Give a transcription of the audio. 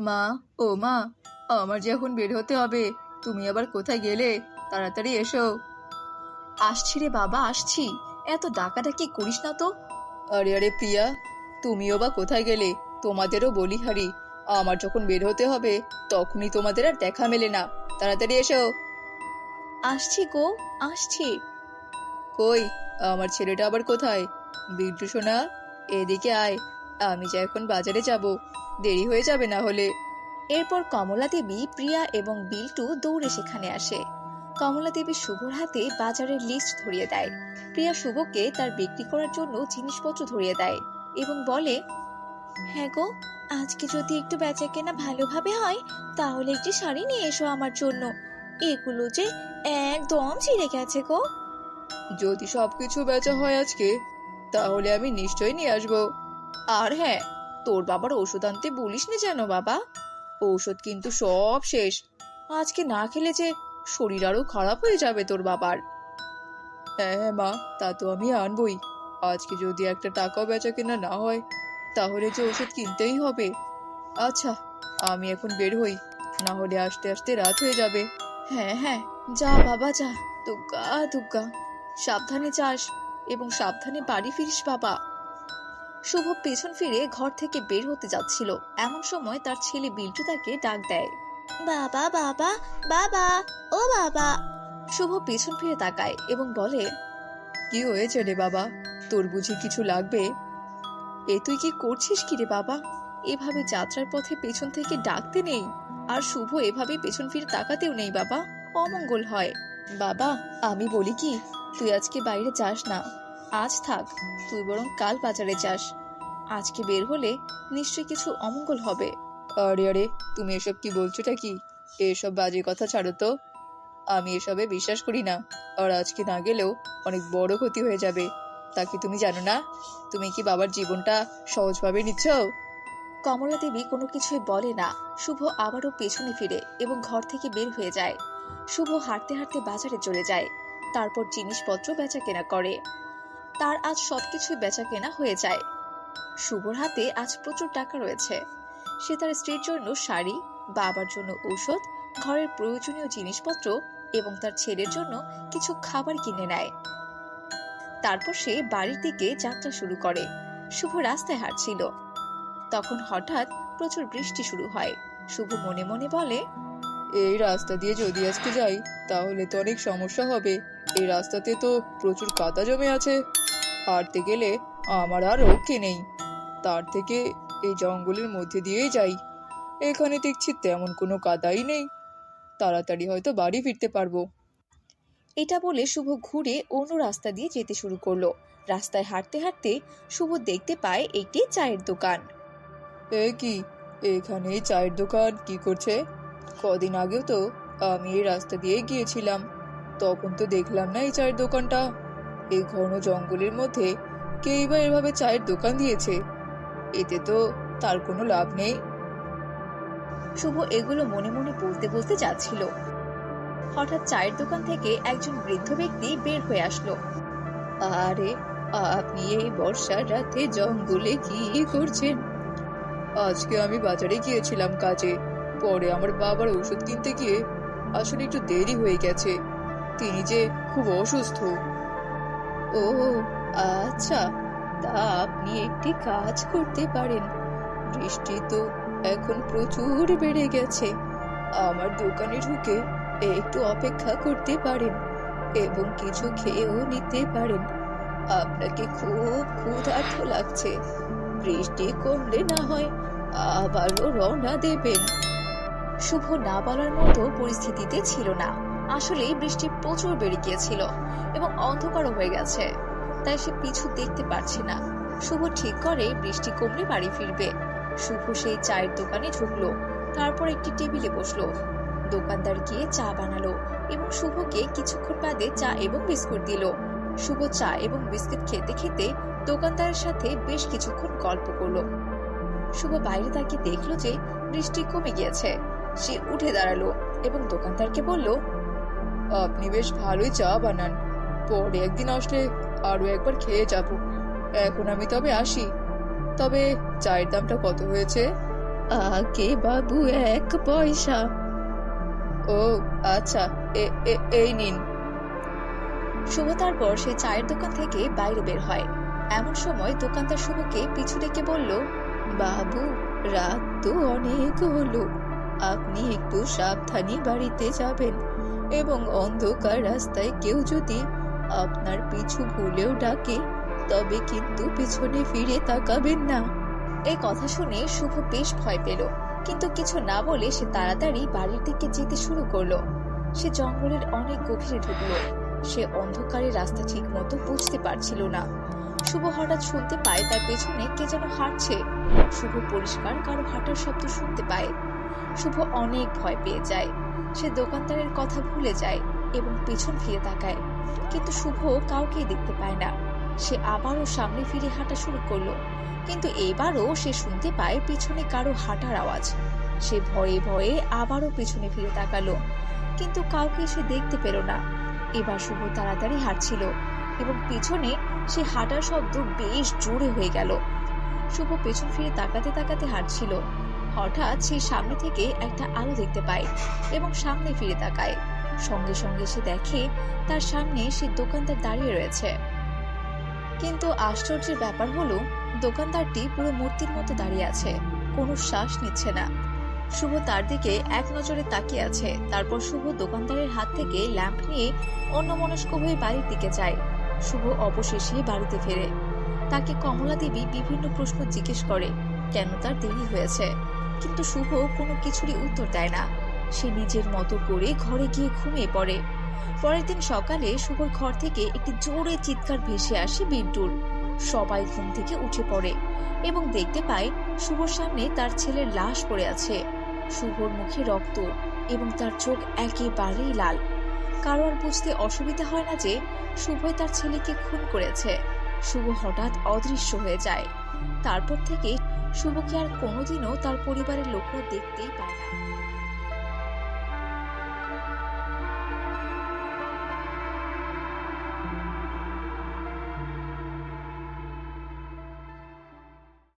মা, ও মা, আমার যে এখন বের হতে হবে। তুমি আবার কোথায় গেলে? তাড়াতাড়ি এসো। আসছি রে বাবা, আসছি। এত ডাকাডাকি করিস না তো। আরে আরে প্রিয়া, তুমিও বা কোথায় গেলে? তোমাদেরও বলিহারি, আমার যখন বের হতে হবে তখনই তোমাদের আর দেখা মেলে না। তাড়াতাড়ি এসো। আসছি গো, আসছি। কই, আমার ছেলেটা আবার কোথায়? বিল্টু সোনা, এদিকে আয়। আমি যে এখন বাজারে যাব, দেরি হয়ে যাবে না হলে। এরপর কমলা দেবী, প্রিয়া এবং বিল্টু দৌড়ে সেখানে আসে। কমলা দেবী শুভর হাতে বাজারের লিস্ট ধরিয়ে দেয়। প্রিয়া শুভকে তার বিক্রি করার জন্য জিনিসপত্র ধরিয়ে দেয় এবং বলে, হ্যাঁ গো, আজকে যদি একটু বেচা কেনা ভালোভাবে হয় তাহলে একটি শাড়ি নিয়ে এসো আমার জন্য। এগুলো যে একদম ছিঁড়ে গেছে গো। যদি সবকিছু বেচা হয় আজকে, তাহলে আমি নিশ্চয়ই নিয়ে আসবো। আর হ্যাঁ, তোর বাবার ওষুধ আনতে বলিস না যেন বাবা। ঔষধ কিন্তু সব শেষ। আজকে না খেলে যে শরীর আরো খারাপ হয়ে যাবে তোর বাবার। হ্যাঁ হ্যাঁ মা, তা তো আমি আনবই। আজকে যদি একটা টাকাও বেচা কেনা না হয়, তাহলে যে ওষুধ কিনতেই হবে। আচ্ছা, আমি এখন বের হই, না হলে আস্তে আস্তে রাত হয়ে যাবে। হ্যাঁ হ্যাঁ, যা বাবা যা। দুগ্গা দুগ্গা, সাবধানে যাস এবং সাবধানে বাড়ি ফিরিস বাবা। শুভ পেছন ফিরে ঘর থেকে বের হতে যাচ্ছিল, এমন সময় তার ছেলে বিল্টু তাকে ডাক দেয়, বাবা বাবা বাবা, ও বাবা। শুভ পেছন ফিরে তাকায় এবং বলে, কি হয়েছে রে বাবা? তোর বুঝি কিছু লাগবে? এ তুই কি করছিস কি রে বাবা? এভাবে যাত্রার পথে পেছন থেকে ডাকতে নেই, আর শুভ এভাবে পেছন ফিরে তাকাতেও নেই বাবা, অমঙ্গল হয়। বাবা, আমি বলি কি, তুই আজকে বাইরে যাস না, আজ থাক। তুই বরং কাল বাজারে যাস। আজকে বের হলে নিশ্চয়ই কিছু অমঙ্গল হবে। আরে আরে, তুমি এসব কি বলছোটা কি? এসব বাজে কথা ছাড়ো তো। আমি এসবে বিশ্বাস করি না। আর আজকে না গেলেও অনেক বড় ক্ষতি হয়ে যাবে। তা কি তুমি জানো না? তুমি কি বাবার জীবনটা সহজভাবে নিচ্ছ? কমলা দেবী কোনো কিছুই বলে না। শুভ আবারও পেছনে ফিরে এবং ঘর থেকে বের হয়ে যায়। শুভ হাঁটতে হাঁটতে বাজারে চলে যায়, তারপর জিনিসপত্র বেচা কেনা করে। তার আজ সবকিছুই বেচা কেনা হয়ে যায়। শুভর হাতে আজ প্রচুর টাকা রয়েছে। সে তার স্ত্রীর জন্য শাড়ি, বাবার জন্য ঔষধ, ঘরের প্রয়োজনীয় জিনিসপত্র এবং তার ছেলের জন্য কিছু খাবার কিনে নেয়। তারপর সে বাড়ির দিকে যাত্রা শুরু করে। শুভ রাস্তায় হাঁটছিল, তখন হঠাৎ প্রচুর বৃষ্টি শুরু হয়। শুভ মনে মনে বলে, এই রাস্তা দিয়ে যদি আজকে যাই, তাহলে তো অনেক সমস্যা হবে। এই রাস্তাতে তো প্রচুর কাদা জমে আছে। হাঁটতে গেলে আমার আর রক্ষে নেই। তার থেকে এই জঙ্গলের মধ্যে দিয়েই যাই। এখানে দেখছি তেমন কোনো কাদাই নেই। তাড়াতাড়ি হয়তো বাড়ি ফিরতে পারবো। এটা বলে শুভ ঘুরে অন্য রাস্তা দিয়ে যেতে শুরু করলো। রাস্তায় হাঁটতে হাঁটতে শুভ দেখতে পায় একটি চায়ের দোকান। এ কি, এখানে এই চায়ের দোকান কি করছে? কদিন আগেও তো আমি এই রাস্তা দিয়ে গিয়েছিলাম, তখন তো দেখলাম না এই চায়ের দোকানটা। এই ঘন জঙ্গলের মধ্যে কেই বা এভাবে চায়ের দোকান দিয়েছে? এতে তো তার কোনো লাভ নেই। শুভ এগুলো মনে মনে বলতে বলতে যাচ্ছিল। হঠাৎ চায়ের দোকান থেকে একজন বৃদ্ধ ব্যক্তি বের হয়ে আসলো। আরে, আপনি এই বর্ষার রাতে জঙ্গলে কি করছেন? আজকে আমি বাজারে গিয়েছিলাম কাজে। পরে আমার বাবার ওষুধ কিনতে গিয়ে আসলে একটু দেরি হয়ে গেছে। তিনি যে খুব অসুস্থ। ও আচ্ছা, তা আপনি একটি কাজ করতে পারেন। বৃষ্টি তো এখন প্রচুর বেড়ে গেছে। আমার দোকানে ঢুকে একটু অপেক্ষা করতে পারেন এবং কিছু খেয়েও নিতে পারেন। আপনাকে খুব ক্ষুধার্ত লাগছে। বৃষ্টি কমলে না হয় আবারও রওনা দেবেন। শুভ না বলার মতো পরিস্থিতিতে ছিল না। আসলে বৃষ্টি প্রচুর বেড়ে গিয়েছিল এবং অন্ধকারও হয়ে গেছে, তাই সে পিছু দেখতে পারছে না। শুভ ঠিক করে বৃষ্টি কমলে বাড়ি ফিরবে। শুভ সেই চায়ের দোকানে ঢুকলো, তারপর একটি টেবিলে বসলো। দোকানদার গিয়ে চা বানালো এবং শুভকে কিছুক্ষণ বাদে চা এবং বিস্কুট দিল। শুভ চা এবং বিস্কুট খেতে খেতে দোকানদারের সাথে বেশ কিছুক্ষণ গল্প করলো। শুভ বাইরে তাকিয়ে দেখলো যে বৃষ্টি কমে গিয়েছে। সে উঠে দাঁড়ালো এবং দোকানদারকে বলল, আপনি বেশ ভালোই চা বানান। পরে একদিন আসলে আরো একবার খেয়ে যাব। এখন আমি তবে আসি। তবে চায়ের দামটা কত হয়েছে? আগে বাবু 1 পয়সা। ও আচ্ছা, এই নিন। শুভ তারপর সে চায়ের দোকান থেকে বাইরে বের হয়। এমন সময় দোকানদার শুভকে পিছু ডেকে বলল, বাবু, রাত তো অনেক হলো, আপনি একটু সাবধানে বাড়িতে যাবেন, এবং অন্ধকার রাস্তায় কেউ যদি আপনার পিছু ভুলেও ডাকে তবে কিন্তু পিছনে ফিরে তাকাবেন না। এই কথা শুনে শুভ বেশ ভয় পেল, কিন্তু কিছু না বলে সে তাড়াতাড়ি বাড়ির দিকে যেতে শুরু করলো। সে জঙ্গলের অনেক গভীরে ঢুকলো। সে অন্ধকারে রাস্তা ঠিক মতো বুঝতে পারছিল না। শুভ হঠাৎ শুনতে পায় তার পেছনে কে যেন হাঁটছে। শুভ পরিষ্কার কারো হাঁটার শব্দ শুনতে পায়। শুভ অনেক ভয় পেয়ে যায়। সে দোকানদারের কথা ভুলে যায় এবং পেছন ফিরে তাকায়, কিন্তু শুভ কাউকেই দেখতে পায় না। সে আবারও সামনে ফিরে হাঁটা শুরু করলো, কিন্তু এবারও সে শুনতে পায় পিছনে কারো হাঁটার আওয়াজ। সে ভয়ে ভয়ে আবারও পিছনে ফিরে তাকালো, কিন্তু কাউকে সে দেখতে পেল না। এবার শুভ তাড়াতাড়ি হাঁটছিল এবং পেছনে সে হাঁটার শব্দ বেশ জোরে হয়ে গেল। শুভ পেছন ফিরে তাকাতে তাকাতে হাঁটছিল। হঠাৎ সে সামনে থেকে একটা আলো দেখতে পায় এবং সামনে ফিরে তাকায়। সঙ্গে সঙ্গে সে দেখে তার সামনে সে দোকানদার দাঁড়িয়ে রয়েছে। কিন্তু আশ্চর্যের ব্যাপার হলো, দোকানদারটি পুরো মূর্তির মতো দাঁড়িয়ে আছে, কোনো শ্বাস নিচ্ছে না। শুভ তার দিকে এক নজরে তাকিয়ে আছে। তারপর শুভ দোকানদারের হাত থেকে ল্যাম্প নিয়ে অন্যমনস্ক হয়ে বাড়ির দিকে যায়। শুভ অবশেষে বাড়িতে ফেরে। তাকে কমলা দেবী বিভিন্ন প্রশ্ন জিজ্ঞেস করে, কেন তার দেরি হয়েছে, কিন্তু শুভ কোনো কিছুরই উত্তর দেয় না। সে নিজের মতো করে ঘরে গিয়ে ঘুমিয়ে পড়ে। পরের দিন সকালে শুভর ঘর থেকে একটি জোরে চিৎকার ভেসে আসে বিন্টুর। সবাই ঘুম থেকে উঠে পড়ে এবং দেখতে পায় শুভর সামনে তার ছেলের লাশ পড়ে আছে। শুভর মুখে রক্ত এবং তার চোখ একেবারেই লাল। কারো আর বুঝতে অসুবিধা হয় না যে শুভই তার ছেলেকে খুন করেছে। শুভ হঠাৎ অদৃশ্য হয়ে যায়। তারপর থেকে শুভকে আর কোনোদিনও তার পরিবারের লোকরা দেখতেই পায় না।